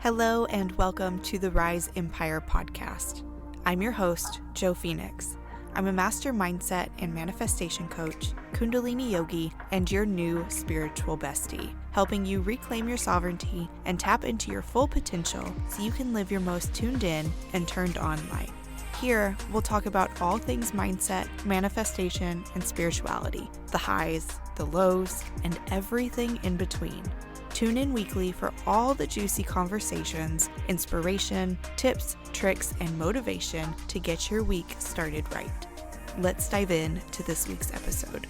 Hello and welcome to the Rise Empire podcast. I'm your host, Joe Phoenix. I'm a master mindset and manifestation coach, Kundalini yogi, and your new spiritual bestie, helping you reclaim your sovereignty and tap into your full potential so you can live your most tuned in and turned on life. Here, we'll talk about all things mindset, manifestation, and spirituality, the highs, the lows, and everything in between. Tune in weekly for all the juicy conversations, inspiration, tips, tricks, and motivation to get your week started right. Let's dive in to this week's episode.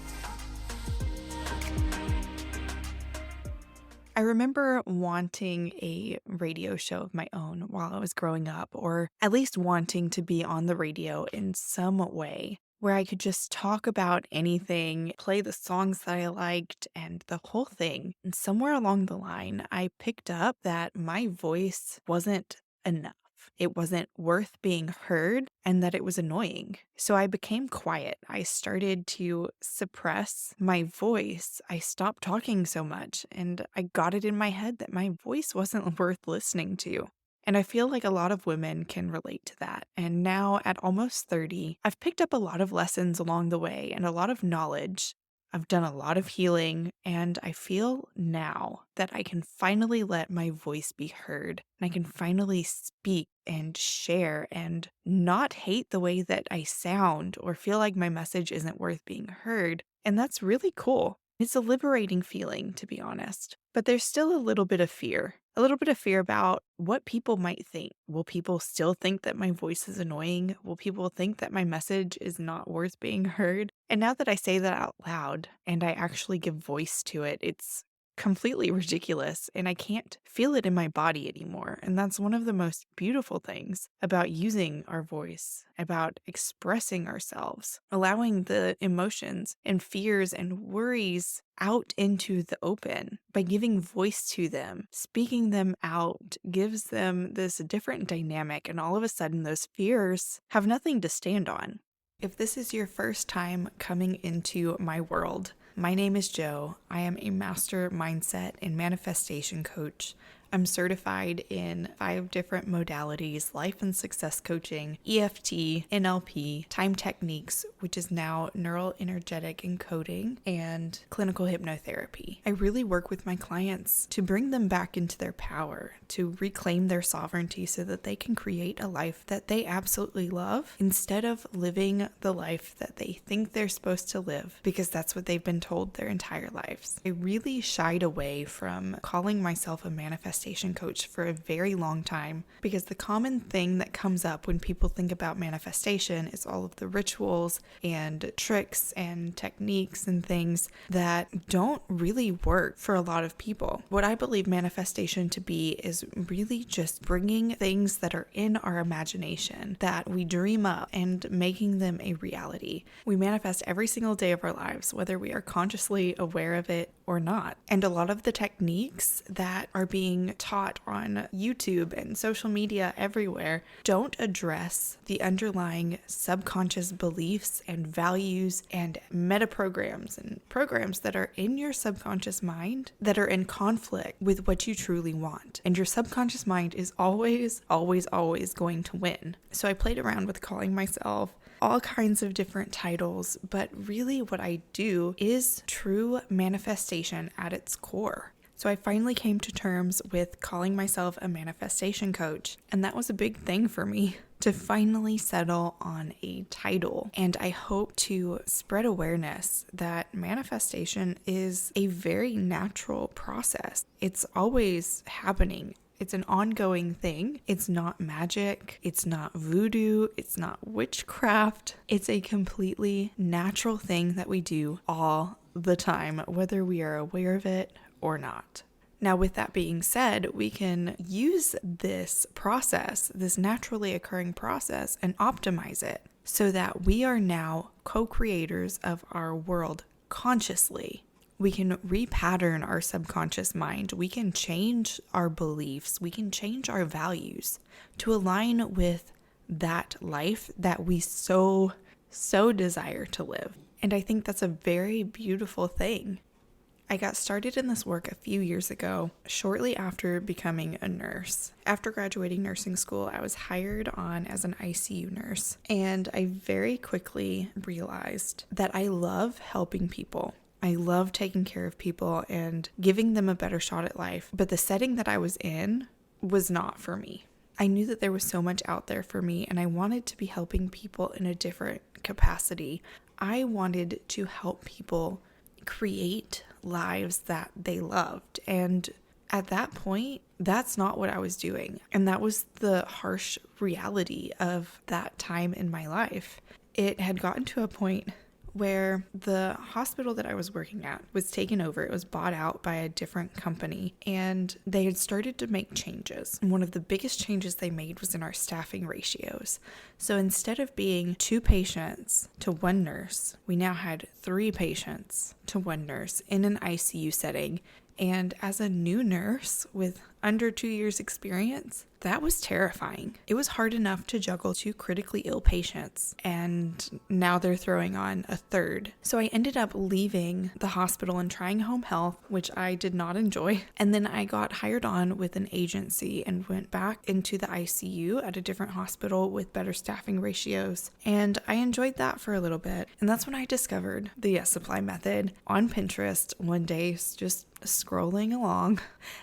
I remember wanting a radio show of my own while I was growing up, or at least wanting to be on the radio in some way, where I could just talk about anything, play the songs that I liked, and the whole thing. And somewhere along the line, I picked up that my voice wasn't enough. It wasn't worth being heard, and that it was annoying. So I became quiet. I started to suppress my voice. I stopped talking so much, and I got it in my head that my voice wasn't worth listening to. And I feel like a lot of women can relate to that. And now at almost 30, I've picked up a lot of lessons along the way and a lot of knowledge. I've done a lot of healing, and I feel now that I can finally let my voice be heard. And I can finally speak and share and not hate the way that I sound or feel like my message isn't worth being heard. And that's really cool. It's a liberating feeling, to be honest. But there's still a little bit of fear about what people might think. Will people still think that my voice is annoying? Will people think that my message is not worth being heard? And now that I say that out loud and I actually give voice to it, it's completely ridiculous, and I can't feel it in my body anymore. And that's one of the most beautiful things about using our voice, about expressing ourselves, allowing the emotions and fears and worries out into the open by giving voice to them. Speaking them out gives them this different dynamic, and all of a sudden those fears have nothing to stand on. If this is your first time coming into my world, my name is Joe. I am a master mindset and manifestation coach. I'm certified in 5 different modalities: life and success coaching, EFT, NLP, time techniques, which is now neural energetic encoding, and clinical hypnotherapy. I really work with my clients to bring them back into their power, to reclaim their sovereignty so that they can create a life that they absolutely love instead of living the life that they think they're supposed to live because that's what they've been told their entire lives. I really shied away from calling myself a manifestation coach for a very long time because the common thing that comes up when people think about manifestation is all of the rituals and tricks and techniques and things that don't really work for a lot of people. What I believe manifestation to be is really just bringing things that are in our imagination that we dream up and making them a reality. We manifest every single day of our lives, whether we are consciously aware of it or not. And a lot of the techniques that are being taught on YouTube and social media everywhere don't address the underlying subconscious beliefs and values and meta programs and programs that are in your subconscious mind that are in conflict with what you truly want. And your subconscious mind is always going to win. So I played around with calling myself all kinds of different titles, but really what I do is true manifestation at its core. So I finally came to terms with calling myself a manifestation coach, and that was a big thing for me to finally settle on a title. And I hope to spread awareness that manifestation is a very natural process. It's always happening. It's an ongoing thing. It's not magic. It's not voodoo. It's not witchcraft. It's a completely natural thing that we do all the time, whether we are aware of it or not. Now, with that being said, we can use this process, this naturally occurring process, and optimize it so that we are now co-creators of our world consciously. We can repattern our subconscious mind. We can change our beliefs. We can change our values to align with that life that we so desire to live. And I think that's a very beautiful thing. I got started in this work a few years ago, shortly after becoming a nurse. After graduating nursing school, I was hired on as an ICU nurse, and I very quickly realized that I love helping people. I love taking care of people and giving them a better shot at life, but the setting that I was in was not for me. I knew that there was so much out there for me, and I wanted to be helping people in a different capacity. I wanted to help people create lives that they loved. And at that point, that's not what I was doing. And that was the harsh reality of that time in my life. It had gotten to a point where the hospital that I was working at was taken over. It was bought out by a different company, and they had started to make changes. And one of the biggest changes they made was in our staffing ratios. So instead of being 2 patients to 1 nurse, we now had 3 patients to 1 nurse in an ICU setting. And as a new nurse with under 2 years experience, that was terrifying. It was hard enough to juggle 2 critically ill patients, and now they're throwing on a 3rd. So I ended up leaving the hospital and trying home health, which I did not enjoy. And then I got hired on with an agency and went back into the ICU at a different hospital with better staffing ratios. And I enjoyed that for a little bit. And that's when I discovered the Yes Supply method on Pinterest one day, just scrolling along.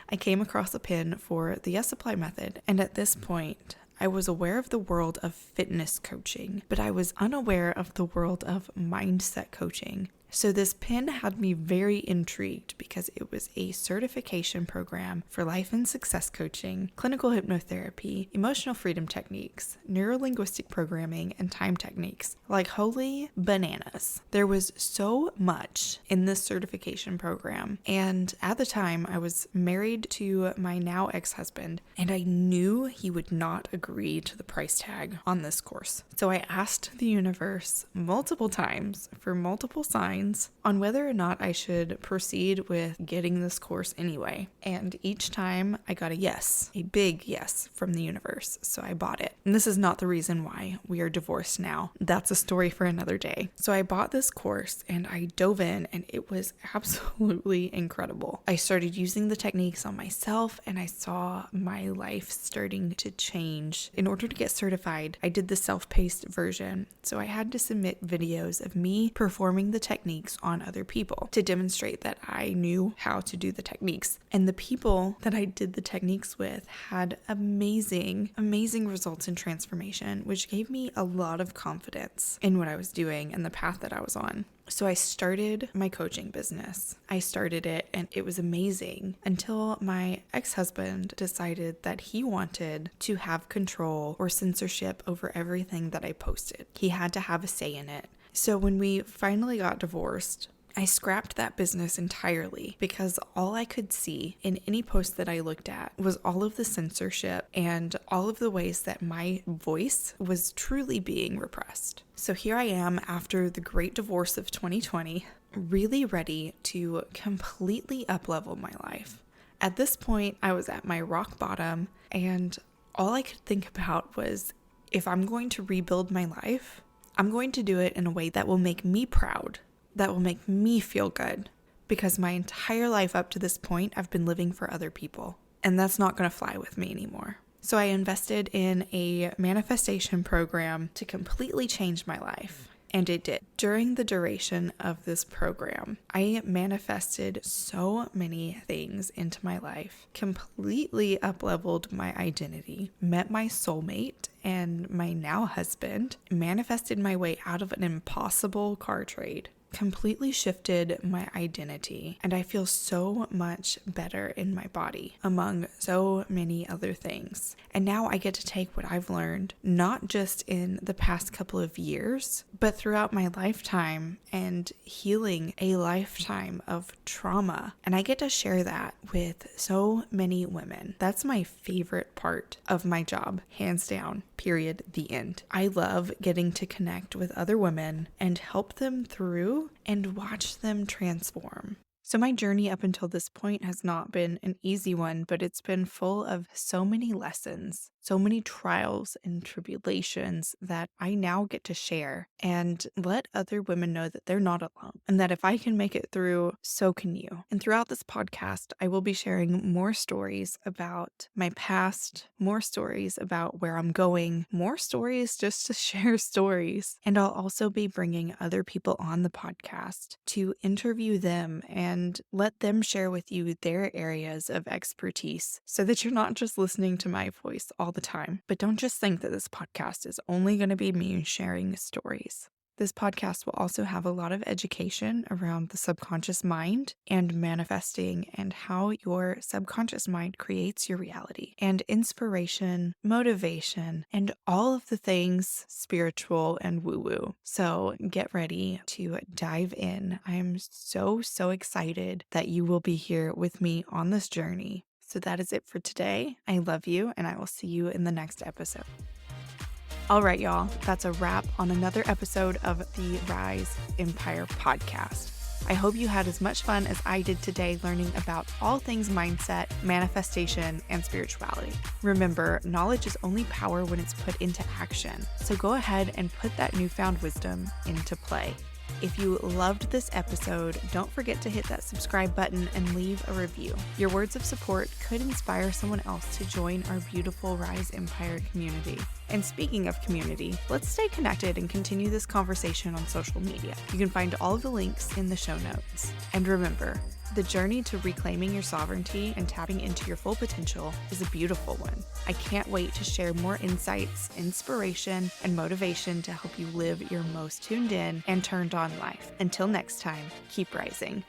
I came across a pin for the Yes Supply method, and at this point, I was aware of the world of fitness coaching, but I was unaware of the world of mindset coaching. So this pin had me very intrigued because it was a certification program for life and success coaching, clinical hypnotherapy, emotional freedom techniques, neurolinguistic programming, and time techniques. Like, holy bananas. There was so much in this certification program. And at the time, I was married to my now ex-husband, and I knew he would not agree to the price tag on this course. So I asked the universe multiple times for multiple signs on whether or not I should proceed with getting this course anyway. And each time I got a yes, a big yes from the universe. So I bought it. And this is not the reason why we are divorced now. That's a story for another day. So I bought this course and I dove in, and it was absolutely incredible. I started using the techniques on myself, and I saw my life starting to change. In order to get certified, I did the self-paced version. So I had to submit videos of me performing the techniques on other people to demonstrate that I knew how to do the techniques. And the people that I did the techniques with had amazing results in transformation, which gave me a lot of confidence in what I was doing and the path that I was on. So I started my coaching business. I started it, and it was amazing until my ex-husband decided that he wanted to have control or censorship over everything that I posted. He had to have a say in it. So when we finally got divorced, I scrapped that business entirely because all I could see in any post that I looked at was all of the censorship and all of the ways that my voice was truly being repressed. So here I am after the great divorce of 2020, really ready to completely uplevel my life. At this point, I was at my rock bottom, and all I could think about was, if I'm going to rebuild my life, I'm going to do it in a way that will make me proud, that will make me feel good, because my entire life up to this point, I've been living for other people, and that's not going to fly with me anymore. So I invested in a manifestation program to completely change my life. And it did. During the duration of this program, I manifested so many things into my life, completely upleveled my identity, met my soulmate and my now husband, manifested my way out of an impossible car trade, completely shifted my identity, and I feel so much better in my body, among so many other things. And now I get to take what I've learned, not just in the past couple of years, but throughout my lifetime, and healing a lifetime of trauma. And I get to share that with so many women. That's my favorite part of my job, hands down. Period. The end. I love getting to connect with other women and help them through and watch them transform. So my journey up until this point has not been an easy one, but it's been full of so many lessons. so many trials and tribulations that I now get to share and let other women know that they're not alone and that if I can make it through, so can you. And throughout this podcast, I will be sharing more stories about my past, more stories about where I'm going, more stories just to share stories. And I'll also be bringing other people on the podcast to interview them and let them share with you their areas of expertise so that you're not just listening to my voice all the time. But don't just think that this podcast is only going to be me sharing stories. This podcast will also have a lot of education around the subconscious mind and manifesting and how your subconscious mind creates your reality, and inspiration, motivation, and all of the things spiritual and woo-woo. So get ready to dive in. I am so excited that you will be here with me on this journey. So that is it for today. I love you, and I will see you in the next episode. All right, y'all, that's a wrap on another episode of the Rise Empire podcast. I hope you had as much fun as I did today learning about all things mindset, manifestation, and spirituality. Remember, knowledge is only power when it's put into action. So go ahead and put that newfound wisdom into play. If you loved this episode, don't forget to hit that subscribe button and leave a review. Your words of support could inspire someone else to join our beautiful Rise Empire community. And speaking of community, let's stay connected and continue this conversation on social media. You can find all of the links in the show notes. And remember, the journey to reclaiming your sovereignty and tapping into your full potential is a beautiful one. I can't wait to share more insights, inspiration, and motivation to help you live your most tuned in and turned on life. Until next time, keep rising.